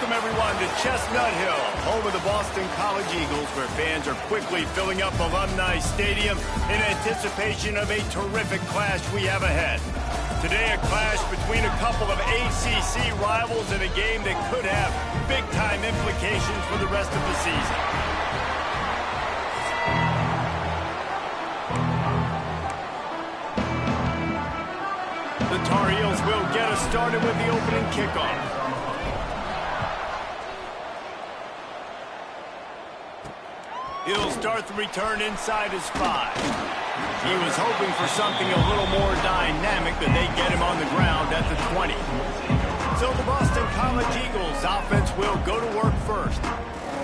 Welcome, everyone, to Chestnut Hill, home of the Boston College Eagles, where fans are quickly filling up Alumni Stadium in anticipation of a terrific clash we have ahead. Today, a clash between a couple of ACC rivals in a game that could have big-time implications for the rest of the season. The Tar Heels will get us started with the opening kickoff. He'll start the return inside his 5. He was hoping for something a little more dynamic, but they get him on the ground at the 20. So the Boston College Eagles offense will go to work first.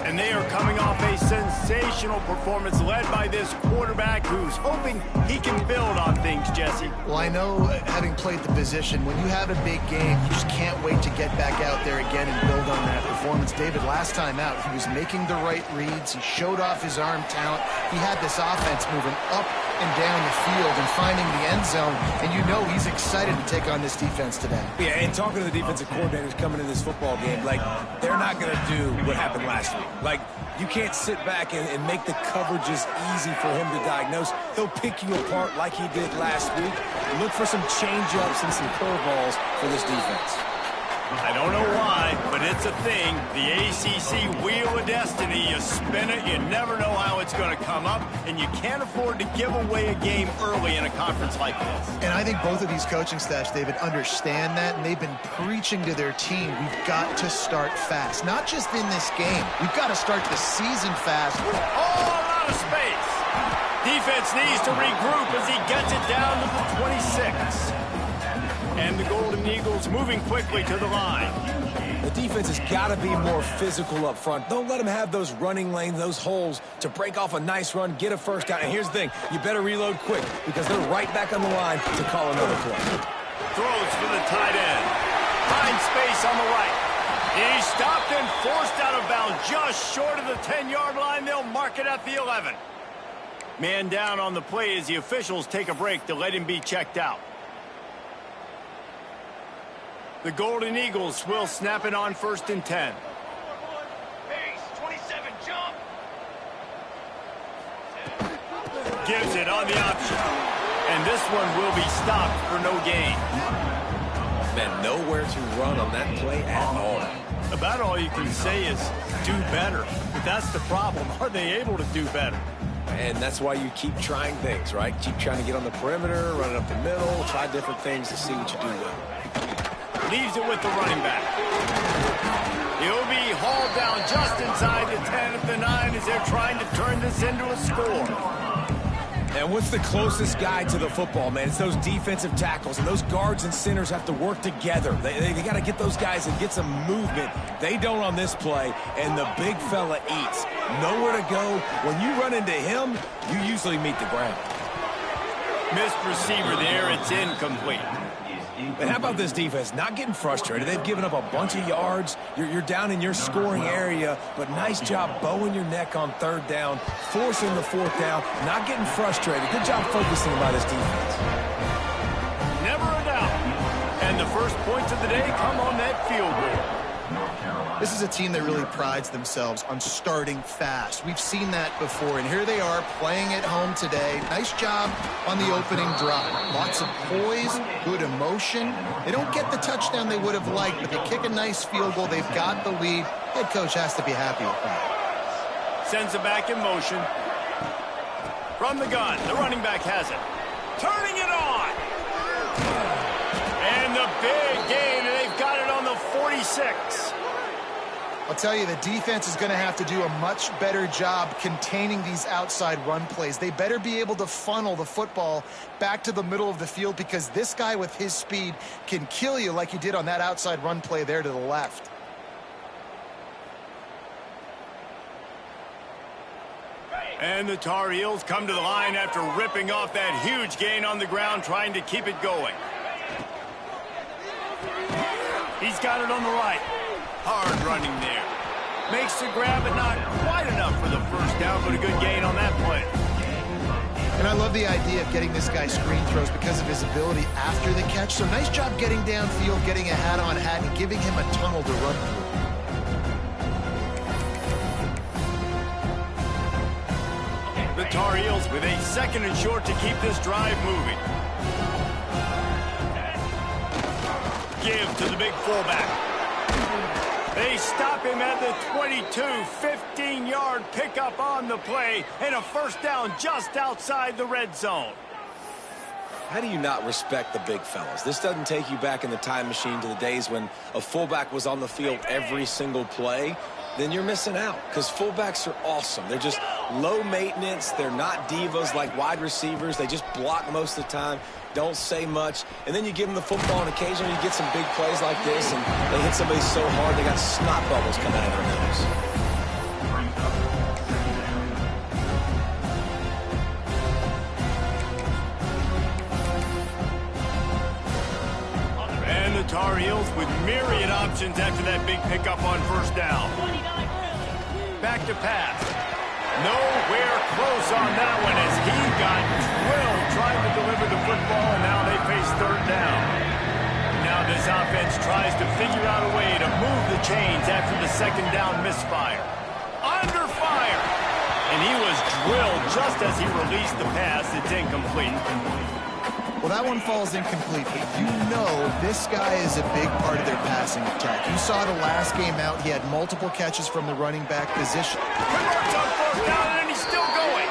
And they are coming off a sensational performance led by this quarterback who's hoping he can build on things, Jesse. Well, I know, having played the position, when you have a big game, you just can't wait to get back out there again and build on that performance. David, last time out, he was making the right reads. He showed off his arm talent. He had this offense moving up and down the field and finding the end zone. And you know he's excited to take on this defense today. Yeah, and talking to the defensive coordinators coming into this football game, like, they're not going to do what happened last week. Like, you can't sit back and make the coverages easy for him to diagnose. He'll pick you apart like he did last week. Look for some change-ups and some curveballs for this defense. I don't know why, but it's a thing. The ACC Wheel of Destiny, you spin it, you never know how it's going to come up, and you can't afford to give away a game early in a conference like this. And I think both of these coaching staffs, David, understand that, and they've been preaching to their team, we've got to start fast. Not just in this game. We've got to start the season fast. Oh, a lot of space. Defense needs to regroup as he gets it down to the 26. And the Golden Eagles moving quickly to the line. The defense has got to be more physical up front. Don't let them have those running lanes, those holes to break off a nice run, get a first down. And here's the thing, you better reload quick because they're right back on the line to call another play. Throws for the tight end. Finds space on the right. He's stopped and forced out of bounds just short of the 10-yard line. They'll mark it at the 11. Man down on the play as the officials take a break to let him be checked out. The Golden Eagles will snap it on 1st and 10. Pace, 27, jump. Gives it on the option. And this one will be stopped for no gain. Man, nowhere to run on that play at all. About all you can say is do better. But that's the problem. Are they able to do better? And that's why you keep trying things, right? Keep trying to get on the perimeter, run it up the middle, try different things to see what you do well. Leaves it with the running back. He'll be hauled down just inside the 10 at the 9 as they're trying to turn this into a score. And what's the closest guy to the football, man? It's those defensive tackles, and those guards and centers have to work together. They got to get those guys and get some movement. They don't on this play, and the big fella eats. Nowhere to go. When you run into him, you usually meet the ground. Missed receiver there. It's incomplete. And how about this defense? Not getting frustrated. They've given up a bunch of yards. You're down in your scoring area, but nice job bowing your neck on 3rd down, forcing the 4th down, not getting frustrated. Good job focusing by this defense. Never a doubt. And the first points of the day come on that field goal. This is a team that really prides themselves on starting fast. We've seen that before, and here they are playing at home today. Nice job on the opening drive. Lots of poise, good emotion. They don't get the touchdown they would have liked, but they kick a nice field goal. They've got the lead. Head coach has to be happy with that. Sends it back in motion. From the gun, the running back has it. Turning it on. And the big gain, and they've got it on the 46. I'll tell you, the defense is going to have to do a much better job containing these outside run plays. They better be able to funnel the football back to the middle of the field because this guy with his speed can kill you like he did on that outside run play there to the left. And the Tar Heels come to the line after ripping off that huge gain on the ground, trying to keep it going. He's got it on the right. Hard running there. Makes the grab, but not quite enough for the first down, but a good gain on that play. And I love the idea of getting this guy screen throws because of his ability after the catch. So nice job getting downfield, getting a hat-on hat, and giving him a tunnel to run through. The Tar Heels with a 2nd and short to keep this drive moving. Give to the big fullback. They stop him at the 22, 15-yard pickup on the play, and a first down just outside the red zone. How do you not respect the big fellas? This doesn't take you back in the time machine to the days when a fullback was on the field every single play. Then you're missing out, because fullbacks are awesome. They're just low maintenance. They're not divas like wide receivers. They just block most of the time, don't say much. And then you give them the football, and occasionally you get some big plays like this, and they hit somebody so hard they got snot bubbles coming out of their nose. And the Tar Heels with myriad options after that big pickup on first down. Back to pass. Nowhere close on that one as he got drilled trying to deliver the football, and now they face 3rd down. Now this offense tries to figure out a way to move the chains after the 2nd down misfire. Under fire! And he was drilled just as he released the pass. It's incomplete. Well, that one falls incomplete, but you know this guy is a big part of their passing attack. You saw the last game out. He had multiple catches from the running back position. Converts on 4th down, and he's still going.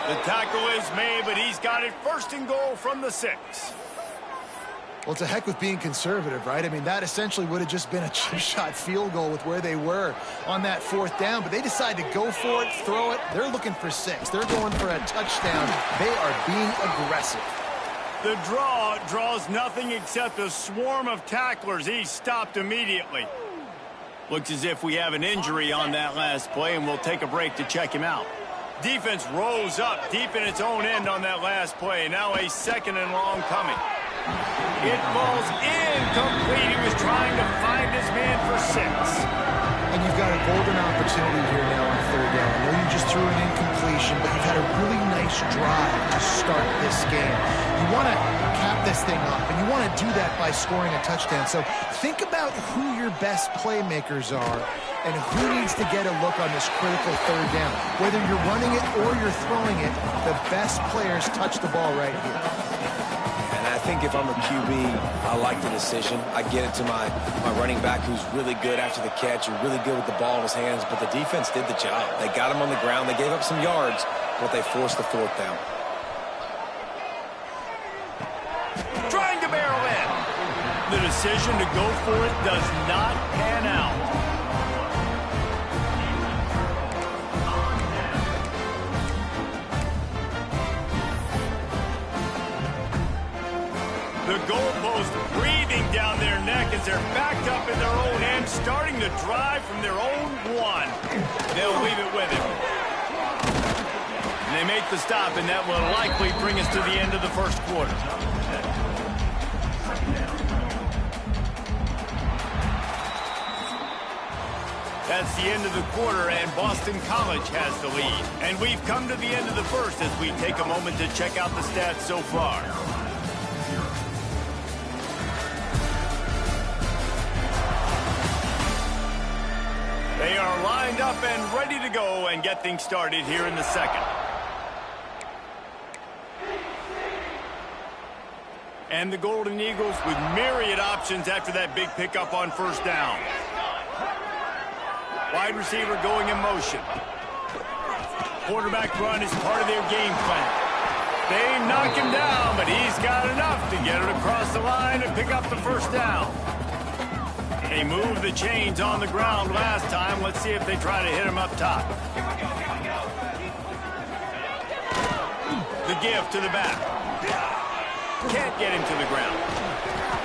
The tackle is made, but he's got it 1st and goal from the 6. Well, it's a heck with being conservative, right? I mean, that essentially would have just been a chip shot field goal with where they were on that 4th down, but they decide to go for it, throw it. They're looking for 6. They're going for a touchdown. They are being aggressive. The draw draws nothing except a swarm of tacklers. He's stopped immediately. Looks as if we have an injury on that last play, and we'll take a break to check him out. Defense rolls up deep in its own end on that last play. Now a 2nd and long coming. It falls incomplete. He was trying to find his man for 6. And you've got a golden opportunity here now on 3rd down. I know you just threw an incompletion, but you've had a really nice drive to start this game. You want to cap this thing off, and you want to do that by scoring a touchdown. So think about who your best playmakers are and who needs to get a look on this critical 3rd down. Whether you're running it or you're throwing it, the best players touch the ball right here. I think if I'm a QB, I like the decision. I get it to my running back who's really good after the catch, who's really good with the ball in his hands, but the defense did the job. They got him on the ground. They gave up some yards, but they forced the 4th down. Trying to barrel in. The decision to go for it does not pan out. The goalpost breathing down their neck as they're backed up in their own end, starting to drive from their own 1. They'll leave it with him. And they make the stop, and that will likely bring us to the end of the 1st quarter. That's the end of the quarter, and Boston College has the lead. And we've come to the end of the 1st as we take a moment to check out the stats so far. They are lined up and ready to go and get things started here in the 2nd. And the Golden Eagles with myriad options after that big pickup on 1st down. Wide receiver going in motion. Quarterback run is part of their game plan. They knock him down, but he's got enough to get it across the line and pick up the 1st down. They moved the chains on the ground last time. Let's see if they try to hit him up top. The give to the back. Can't get him to the ground.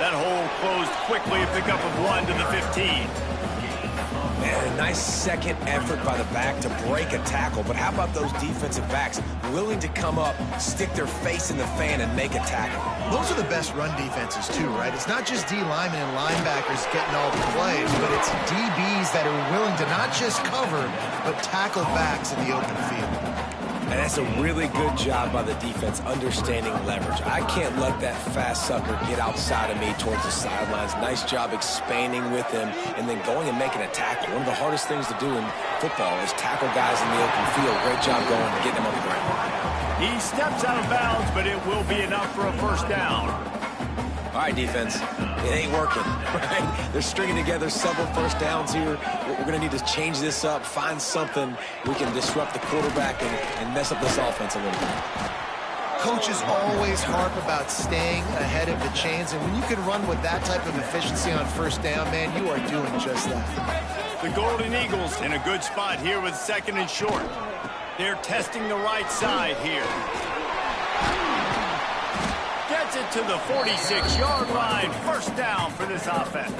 That hole closed quickly. A pickup of 1 to the 15. Man, a nice 2nd effort by the back to break a tackle. But how about those defensive backs willing to come up, stick their face in the fan, and make a tackle? Those are the best run defenses, too, right? It's not just D linemen and linebackers getting all the plays, but it's DBs that are willing to not just cover, but tackle backs in the open field. And that's a really good job by the defense understanding leverage. I can't let that fast sucker get outside of me towards the sidelines. Nice job expanding with him and then going and making a tackle. One of the hardest things to do in football is tackle guys in the open field. Great job going and getting them on the ground. He steps out of bounds, but it will be enough for a first down. All right, defense, it ain't working, right? They're stringing together several first downs here. We're going to need to change this up, find something we can disrupt the quarterback and mess up this offense a little bit. Coaches always harp about staying ahead of the chains, and when you can run with that type of efficiency on first down, man, you are doing just that. The Golden Eagles in a good spot here with second and short. They're testing the right side here. Gets it to the 46-yard line. First down for this offense.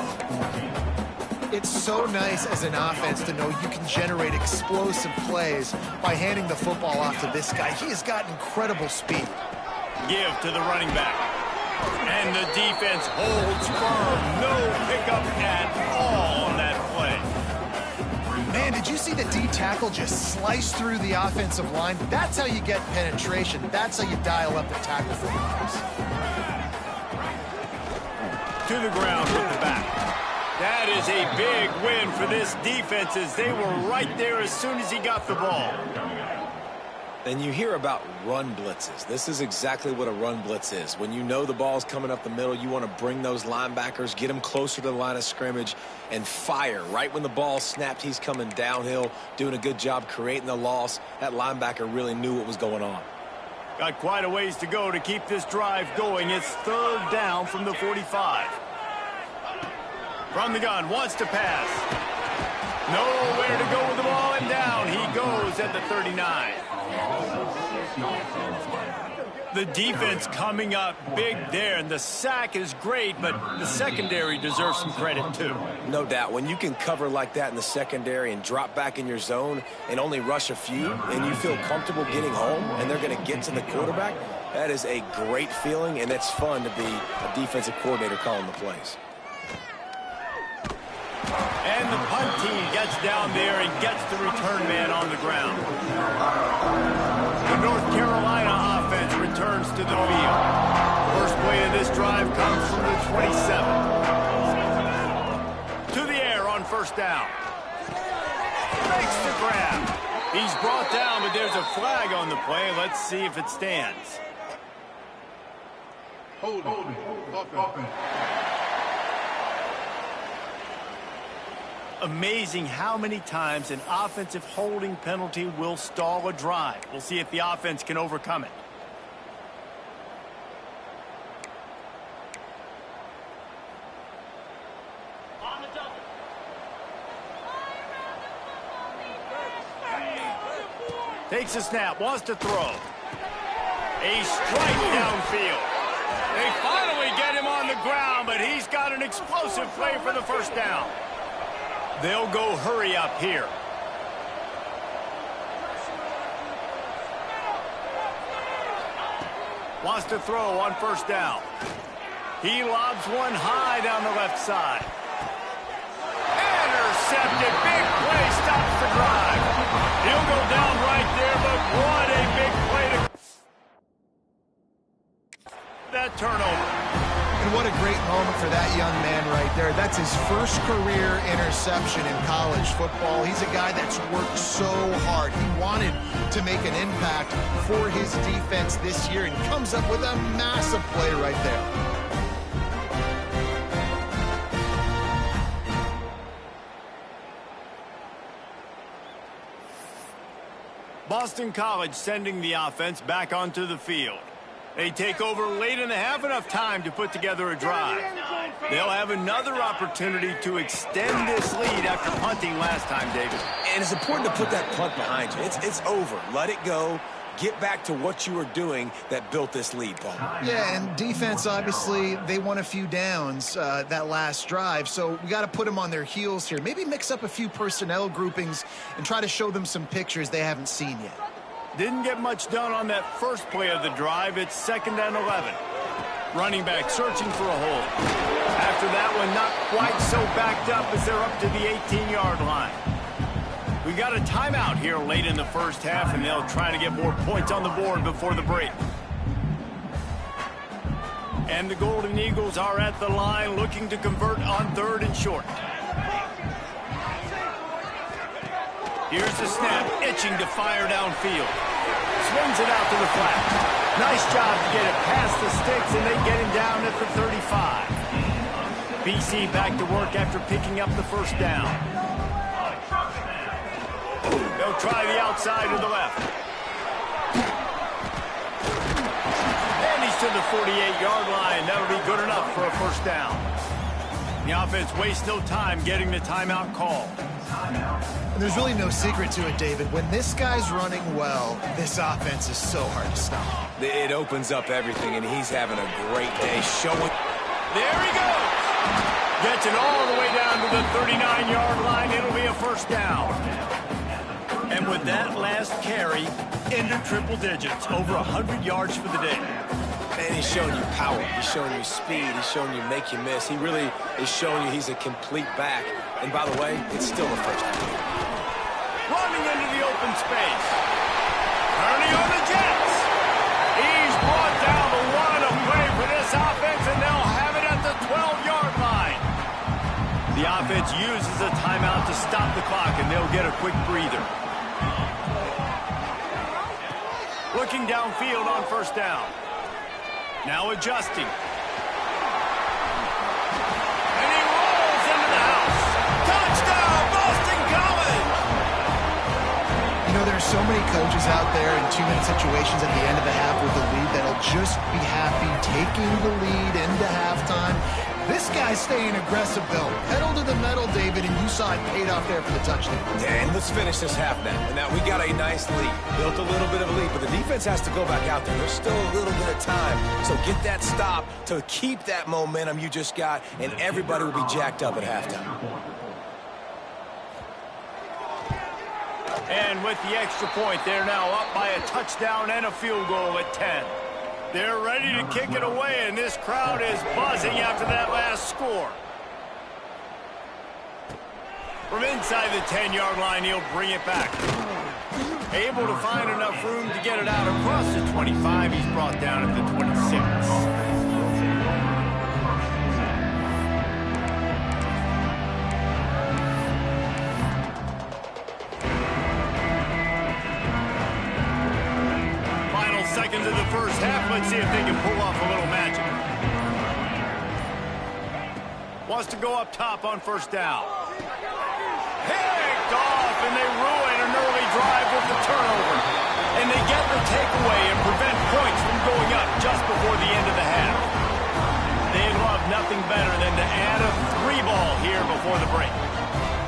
It's so nice as an offense to know you can generate explosive plays by handing the football off to this guy. He has got incredible speed. Give to the running back. And the defense holds firm. No pickup at all on that play. Man, did you see the D tackle just slice through the offensive line? That's how you get penetration. That's how you dial up the tackle for guys. To the ground with the back. That is a big win for this defense as they were right there as soon as he got the ball. And you hear about run blitzes. This is exactly what a run blitz is. When you know the ball's coming up the middle, you want to bring those linebackers, get them closer to the line of scrimmage, and fire. Right when the ball snapped, he's coming downhill, doing a good job creating the loss. That linebacker really knew what was going on. Got quite a ways to go to keep this drive going. It's third down from the 45. From the gun, wants to pass. Nowhere to go with the ball, and down he goes at the 39. The defense coming up big there, and the sack is great, but the secondary deserves some credit too. No doubt. When you can cover like that in the secondary and drop back in your zone and only rush a few, and you feel comfortable getting home, and they're going to get to the quarterback, that is a great feeling, and it's fun to be a defensive coordinator calling the plays. And the punt team gets down there and gets the return man on the ground. The North Carolina offense returns to the field. First play of this drive comes from the 27. To the air on first down. Makes the grab. He's brought down, but there's a flag on the play. Let's see if it stands. Hold it. Amazing how many times an offensive holding penalty will stall a drive. We'll see if the offense can overcome it. Takes a snap, wants to throw. A strike downfield. They finally get him on the ground, but he's got an explosive play for the first down. They'll go hurry up here. Wants to throw on first down. He lobs one high down the left side. Intercepted. Big play stops the drive. He'll go down right there, but what a big play to that turnover. And what a great moment for that young man right there. That's his first career interception in college football. He's a guy that's worked so hard. He wanted to make an impact for his defense this year and comes up with a massive play right there. Boston College sending the offense back onto the field. They take over late and have enough time to put together a drive. They'll have another opportunity to extend this lead after punting last time, David. And it's important to put that punt behind you. It's over. Let it go. Get back to what you were doing that built this lead, Paul. Yeah, and defense, obviously, they won a few downs that last drive, so we got to put them on their heels here. Maybe mix up a few personnel groupings and try to show them some pictures they haven't seen yet. Didn't get much done on that first play of the drive. It's 2nd and 11. Running back searching for a hole. After that one, not quite so backed up as they're up to the 18-yard line. We got a timeout here late in the first half, and they'll try to get more points on the board before the break. And the Golden Eagles are at the line looking to convert on 3rd and short. Here's the snap, itching to fire downfield. Swings it out to the flat. Nice job to get it past the sticks, and they get him down at the 35. BC back to work after picking up the first down. They'll try the outside to the left. And he's to the 48-yard line. That'll be good enough for a first down. The offense wastes no time getting the timeout call. And there's really no secret to it, David. When this guy's running well, this offense is so hard to stop. It opens up everything, and he's having a great day showing. There he goes. Gets it all the way down to the 39-yard line. It'll be a first down. And with that last carry, into triple digits, over 100 yards for the day. Man, he's showing you power. He's showing you speed. He's showing you make you miss. He really is showing you he's a complete back. And by the way, it's still a first down. Running into the open space. Turning on the Jets. He's brought down the one to play for this offense, and they'll have it at the 12-yard line. The offense uses a timeout to stop the clock, and they'll get a quick breather. Looking downfield on first down. Now adjusting. And he rolls into the house. Touchdown, Boston College! You know, there's so many coaches out there in 2-minute situations at the end of the half with the lead that'll just be happy taking the lead into halftime. This guy's staying aggressive, though. Pedal to the metal, David, and you saw it paid off there for the touchdown. And let's finish this half now. Now, we got a nice lead. Built a little bit of a lead, but the defense has to go back out there. There's still a little bit of time. So get that stop to keep that momentum you just got, and everybody will be jacked up at halftime. And with the extra point, they're now up by a touchdown and a field goal at 10. They're ready to kick it away, and this crowd is buzzing after that last score. From inside the 10-yard line, he'll bring it back. Able to find enough room to get it out across the 25. He's brought down at the 26. Seconds of the first half. Let's see if they can pull off a little magic. Wants to go up top on first down. Picked off, and they ruin an early drive with the turnover. And they get the takeaway and prevent points from going up just before the end of the half. They'd love nothing better than to add a 3-ball here before the break.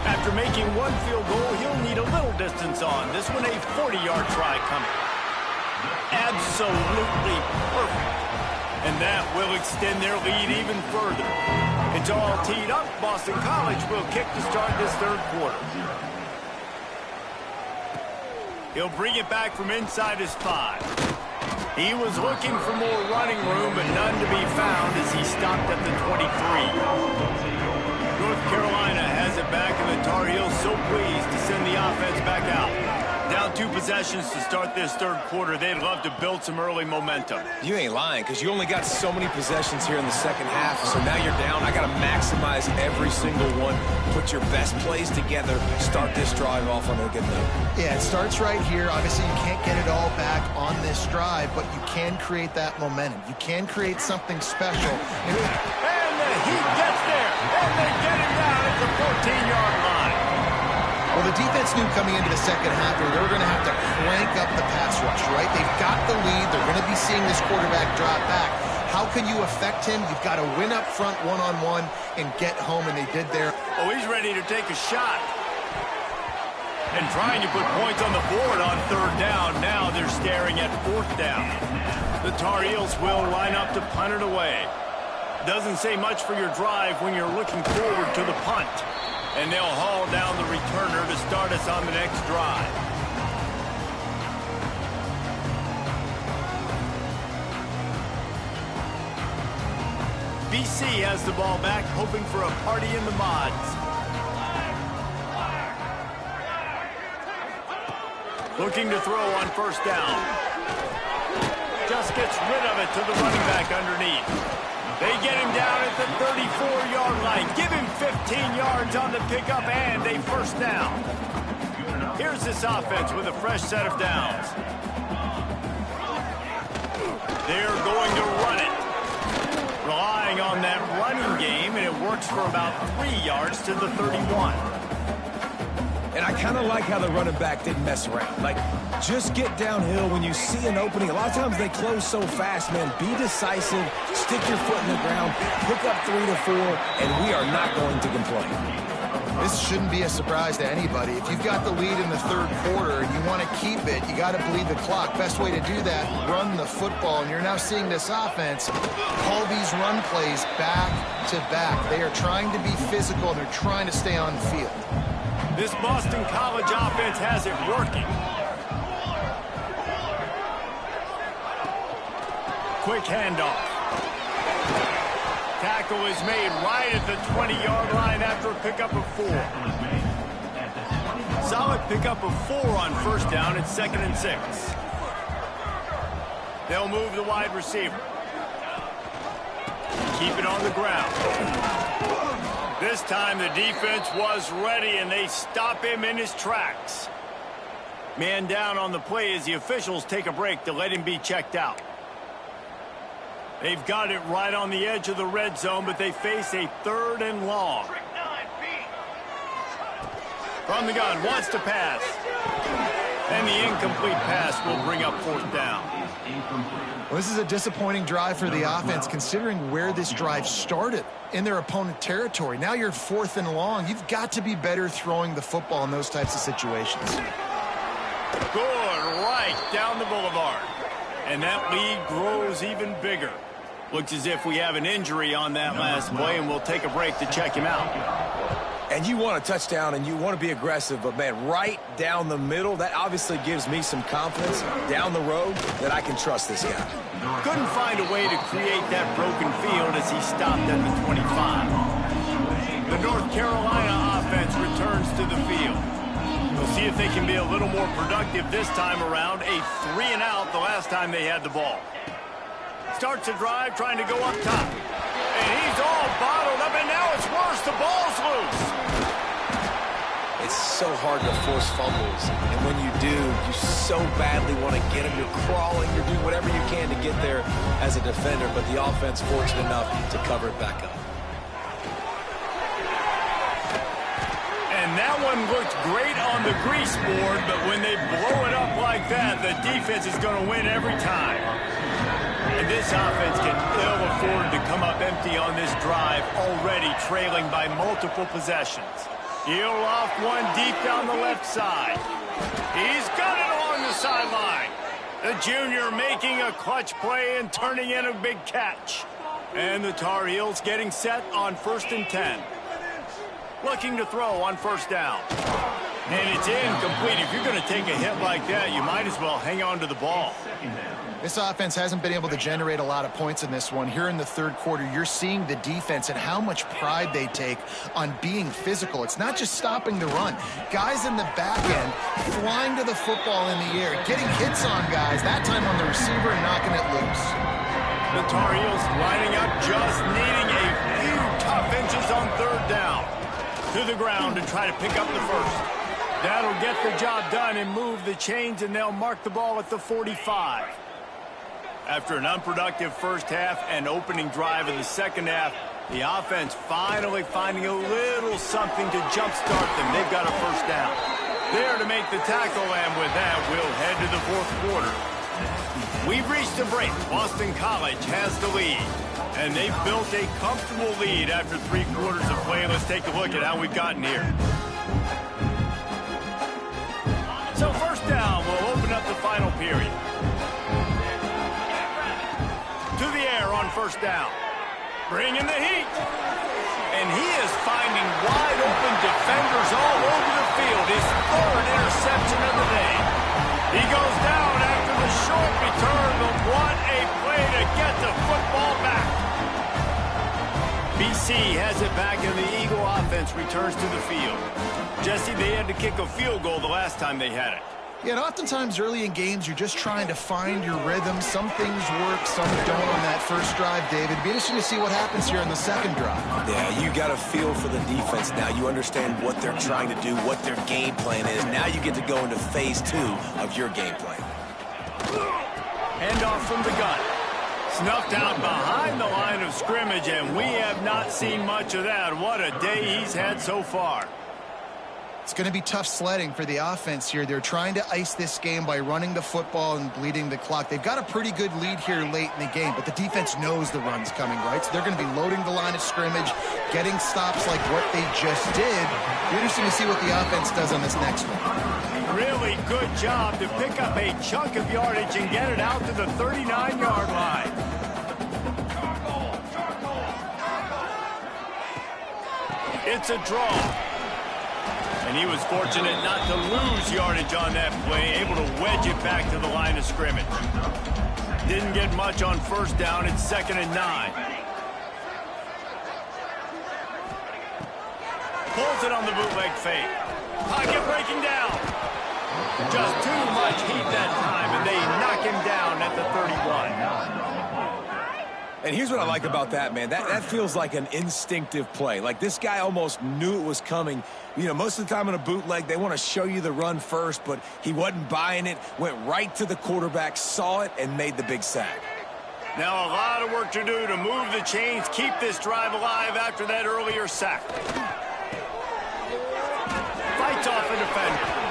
After making one field goal, he'll need a little distance on. This one a 40-yard try coming. Absolutely perfect. And that will extend their lead even further. It's all teed up. Boston College will kick to start this third quarter. He'll bring it back from inside his 5. He was looking for more running room, but none to be found as he stopped at the 23. North Carolina has it back, and the Tar Heels so pleased to send the offense back out. Down 2 possessions to start this third quarter. They'd love to build some early momentum. You ain't lying, because you only got so many possessions here in the second half, so now you're down. I got to maximize every single one. Put your best plays together. Start this drive off on a good note. Yeah, it starts right here. Obviously, you can't get it all back on this drive, but you can create that momentum. You can create something special. And the Heat gets there, and they get him down at the 14-yard line. Well, the defense knew coming into the second half they were going to have to crank up the pass rush, right? They've got the lead. They're going to be seeing this quarterback drop back. How can you affect him? You've got to win up front one-on-one and get home, and they did there. Oh, he's ready to take a shot. And trying to put points on the board on third down. Now they're staring at fourth down. The Tar Heels will line up to punt it away. Doesn't say much for your drive when you're looking forward to the punt. And they'll haul down the returner to start us on the next drive. BC has the ball back, hoping for a party in the mods. Looking to throw on first down. Just gets rid of it to the running back underneath. They get him down at the 34-yard line. Give him 15 yards on the pickup and a first down. Here's this offense with a fresh set of downs. They're going to run it. Relying on that running game, and it works for about 3 yards to the 31. And I kind of like how the running back didn't mess around. Like, just get downhill when you see an opening. A lot of times they close so fast, man. Be decisive, stick your foot in the ground, pick up 3 to 4, and we are not going to complain. This shouldn't be a surprise to anybody. If you've got the lead in the third quarter and you want to keep it, you got to bleed the clock. Best way to do that, run the football. And you're now seeing this offense call these run plays back to back. They are trying to be physical, and they're trying to stay on the field. This Boston College offense has it working. Quick handoff. Tackle is made right at the 20-yard line after a pickup of 4. Solid pickup of 4 on first down. It's 2nd and 6. They'll move the wide receiver. Keep it on the ground. This time the defense was ready, and they stop him in his tracks. Man down on the play as the officials take a break to let him be checked out. They've got it right on the edge of the red zone, but they face a 3rd and long. From the gun, wants to pass. And the incomplete pass will bring up 4th down. Well, this is a disappointing drive for the offense, considering where this drive started in their opponent territory. Now you're 4th and long. You've got to be better throwing the football in those types of situations. Good, right down the boulevard. And that lead grows even bigger. Looks as if we have an injury on that last play, and we'll take a break to check him out. And you want a touchdown, and you want to be aggressive, but, man, right down the middle, that obviously gives me some confidence down the road that I can trust this guy. Couldn't find a way to create that broken field as he stopped at the 25. The North Carolina offense returns to the field. We'll see if they can be a little more productive this time around. A 3-and-out the last time they had the ball. Starts a drive trying to go up top. And he's all bottled up, and now it's worse. The ball's loose. It's so hard to force fumbles, and when you do, you so badly want to get them. You're crawling, you're doing whatever you can to get there as a defender, but the offense fortunate enough to cover it back up. And that one looked great on the grease board, but when they blow it up like that, the defense is going to win every time. And this offense can ill afford to come up empty on this drive, already trailing by multiple possessions. He'll off one deep down the left side. He's got it along the sideline. The junior making a clutch play and turning in a big catch. And the Tar Heels getting set on 1st and 10. Looking to throw on first down. And it's incomplete. If you're going to take a hit like that, you might as well hang on to the ball. This offense hasn't been able to generate a lot of points in this one. Here in the third quarter, you're seeing the defense and how much pride they take on being physical. It's not just stopping the run. Guys in the back end flying to the football in the air, getting hits on guys, that time on the receiver and knocking it loose. The Tar Heels lining up, just needing a few tough inches on 3rd down. To the ground to try to pick up the first. That'll get the job done and move the chains, and they'll mark the ball at the 45. After an unproductive first half and opening drive in the second half, the offense finally finding a little something to jumpstart them. They've got a first down. There to make the tackle, and with that, we'll head to the 4th quarter. We've reached a break. Boston College has the lead, and they've built a comfortable lead after 3 quarters of play. Let's take a look at how we've gotten here. So first down, we'll open up the final period. To the air on first down. Bringing the heat. And he is finding wide open defenders all over the field. His 3rd interception of the day. He goes down after the short return, but what a play to get the football back. BC has it back, and the Eagle offense returns to the field. Jesse, they had to kick a field goal the last time they had it. Yeah, and oftentimes early in games, you're just trying to find your rhythm. Some things work, some don't on that first drive, David. It'd be interesting to see what happens here in the second drive. Yeah, you got a feel for the defense now. You understand what they're trying to do, what their game plan is. Now you get to go into phase 2 of your game plan. Handoff from the gun. Snuffed out behind the line of scrimmage, and we have not seen much of that. What a day he's had so far. It's going to be tough sledding for the offense here. They're trying to ice this game by running the football and bleeding the clock. They've got a pretty good lead here late in the game, but the defense knows the run's coming, right? So they're going to be loading the line of scrimmage, getting stops like what they just did. Interesting to see what the offense does on this next one. Really good job to pick up a chunk of yardage and get it out to the 39-yard line. It's a draw. And he was fortunate not to lose yardage on that play, able to wedge it back to the line of scrimmage. Didn't get much on first down. It's 2nd and 9. Pulls it on the bootleg fake. Pocket breaking down. Just too much heat that time, and they knock him down at the 31. And here's what I like about that, man. That feels like an instinctive play. Like this guy almost knew it was coming. You know, most of the time in a bootleg, they want to show you the run first, but he wasn't buying it, went right to the quarterback, saw it, and made the big sack. Now a lot of work to do to move the chains, keep this drive alive after that earlier sack. Fights off a defender.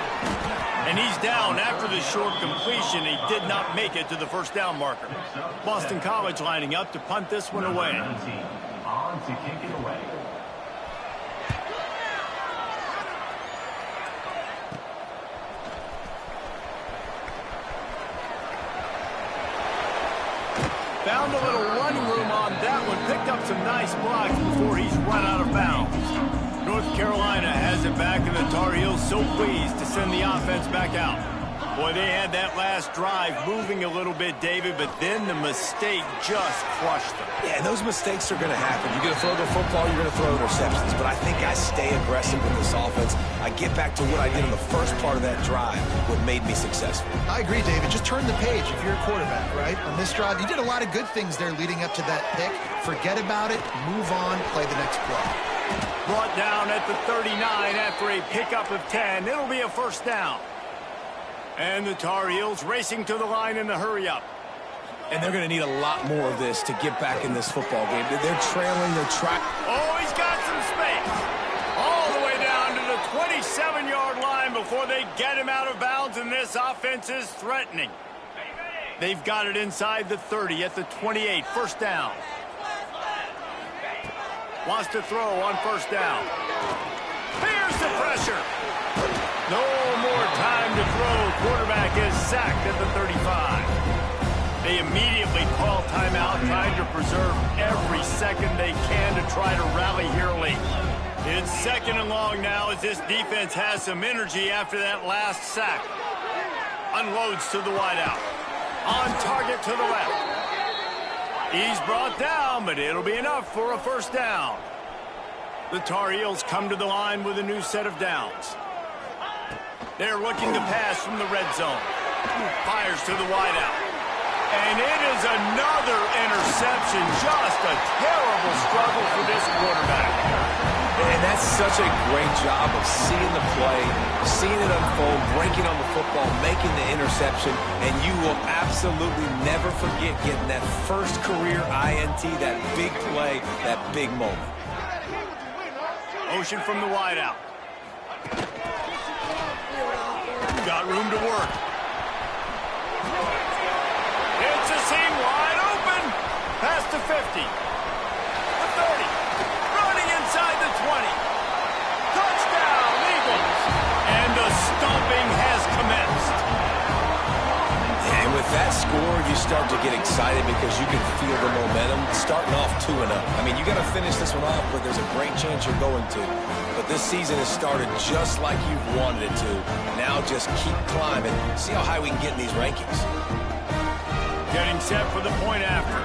And he's down after the short completion. He did not make it to the first down marker. Boston College lining up to punt this one away. On to kick it away. Found a little running room on that one. Picked up some nice blocks before he's run out of bounds. North Carolina has it back, and the Tar Heels so pleased to send the offense back out. Boy, they had that last drive moving a little bit, David, but then the mistake just crushed them. Yeah, and those mistakes are going to happen. You're going to throw the football, you're going to throw interceptions. But I think I stay aggressive with this offense. I get back to what I did in the first part of that drive, what made me successful. I agree, David. Just turn the page if you're a quarterback, right? On this drive, you did a lot of good things there leading up to that pick. Forget about it, move on, play the next play. Brought down at the 39 after a pickup of 10. It'll be a first down. And the Tar Heels racing to the line in the hurry-up. And they're going to need a lot more of this to get back in this football game. They're trailing, they're trying. Oh, he's got some space. All the way down to the 27-yard line before they get him out of bounds, and this offense is threatening. They've got it inside the 30 at the 28. First down. Wants to throw on first down. Here's the pressure. No more time to throw. Quarterback is sacked at the 35. They immediately call timeout, trying to preserve every second they can to try to rally here late. It's 2nd and long now as this defense has some energy after that last sack. Unloads to the wideout. On target to the left. He's brought down, but it'll be enough for a first down. The Tar Heels come to the line with a new set of downs. They're looking to pass from the red zone. Fires to the wideout. And it is another interception. Just a terrible struggle for this quarterback. And that's such a great job of seeing the play, seeing it unfold, breaking on the football, making the interception, and you will absolutely never forget getting that first career INT, that big play, that big moment. Motion from the wideout. Got room to work. It's a seam wide open. Past the 50. The 30. Running inside the 20. Touchdown, Eagles. And the stomping has commenced. And with that score, you start to get excited because you can feel the momentum starting off 2-0. I mean, you got to finish this one off, but there's a great chance you're going to. But this season has started just like you've wanted it to. Now just keep climbing. See how high we can get in these rankings. Getting set for the point after.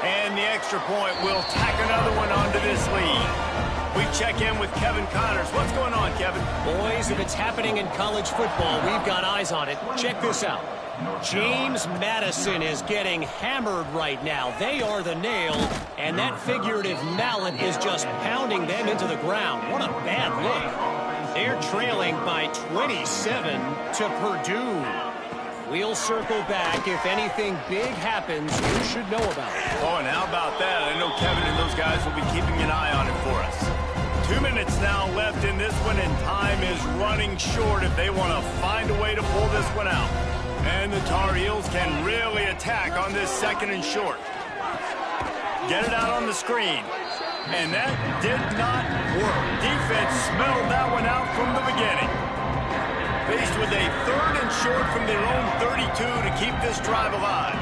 And the extra point will tack another one onto this lead. We check in with Kevin Connors. What's going on, Kevin? Boys, if it's happening in college football, we've got eyes on it. Check this out. James Madison is getting hammered right now. They are the nail, and that figurative mallet is just pounding them into the ground. What a bad look. They're trailing by 27 to Purdue. We'll circle back. If anything big happens, you should know about it. Oh, and how about that? I know Kevin and those guys will be keeping an eye on it for us. 2 minutes now left in this one, and time is running short if they want to find a way to pull this one out. And the Tar Heels can really attack on this 2nd and short. Get it out on the screen. And that did not work. Defense smelled that one out from the beginning. Faced with a 3rd and short from their own 32 to keep this drive alive.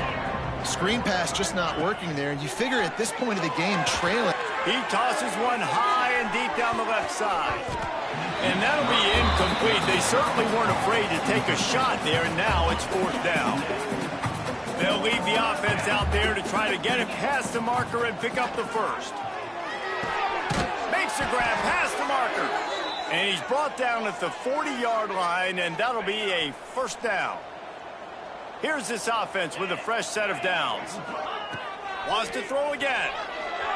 Screen pass just not working there. You figure at this point of the game, trailing. He tosses one high and deep down the left side. And that'll be incomplete. They certainly weren't afraid to take a shot there, and now it's 4th down. They'll leave the offense out there to try to get it past the marker and pick up the 1st. Makes a grab past the marker. And he's brought down at the 40-yard line, and that'll be a 1st down. Here's this offense with a fresh set of downs. Wants to throw again.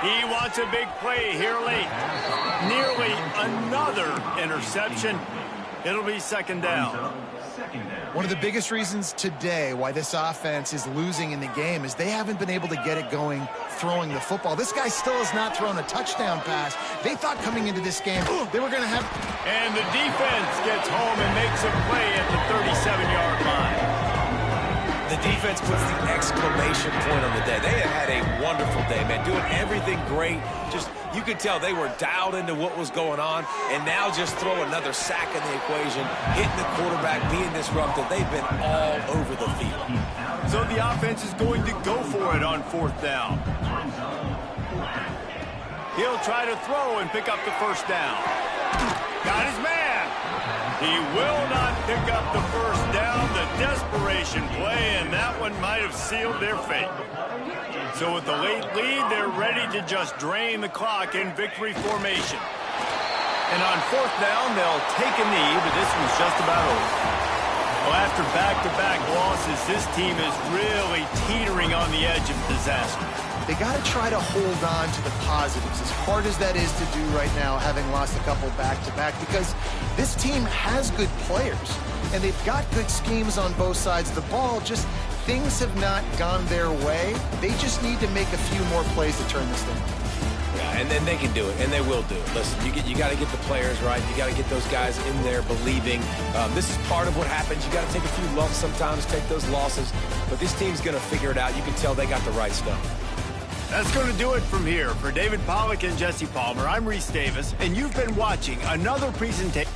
He wants a big play here late. Nearly another interception. It'll be 2nd down. One of the biggest reasons today why this offense is losing in the game is they haven't been able to get it going throwing the football. This guy still has not thrown a touchdown pass. They thought coming into this game they were going to have... And the defense gets home and makes a play at the 37-yard line. The defense puts the exclamation point on the day. They have had a wonderful day, man, doing everything great. Just, you could tell they were dialed into what was going on, and now just throw another sack in the equation, hitting the quarterback, being disruptive. They've been all over the field. So the offense is going to go for it on 4th down. He'll try to throw and pick up the 1st down. Got his man. He will not pick up the 1st down. The desperation play, and that one might have sealed their fate. So with the late lead, they're ready to just drain the clock in victory formation. And on 4th down, they'll take a knee, but this one's just about over. Well, after back-to-back losses, this team is really teetering on the edge of disaster. They got to try to hold on to the positives, as hard as that is to do right now, having lost a couple back-to-back, because this team has good players, and they've got good schemes on both sides of the ball. Just things have not gone their way. They just need to make a few more plays to turn this thing. Yeah, and then they can do it, and they will do it. Listen, you got to get the players right. You got to get those guys in there believing. This is part of what happens. You got to take a few lumps sometimes, take those losses, but this team's going to figure it out. You can tell they got the right stuff. That's going to do it from here. For David Pollack and Jesse Palmer, I'm Reese Davis, and you've been watching another presentation.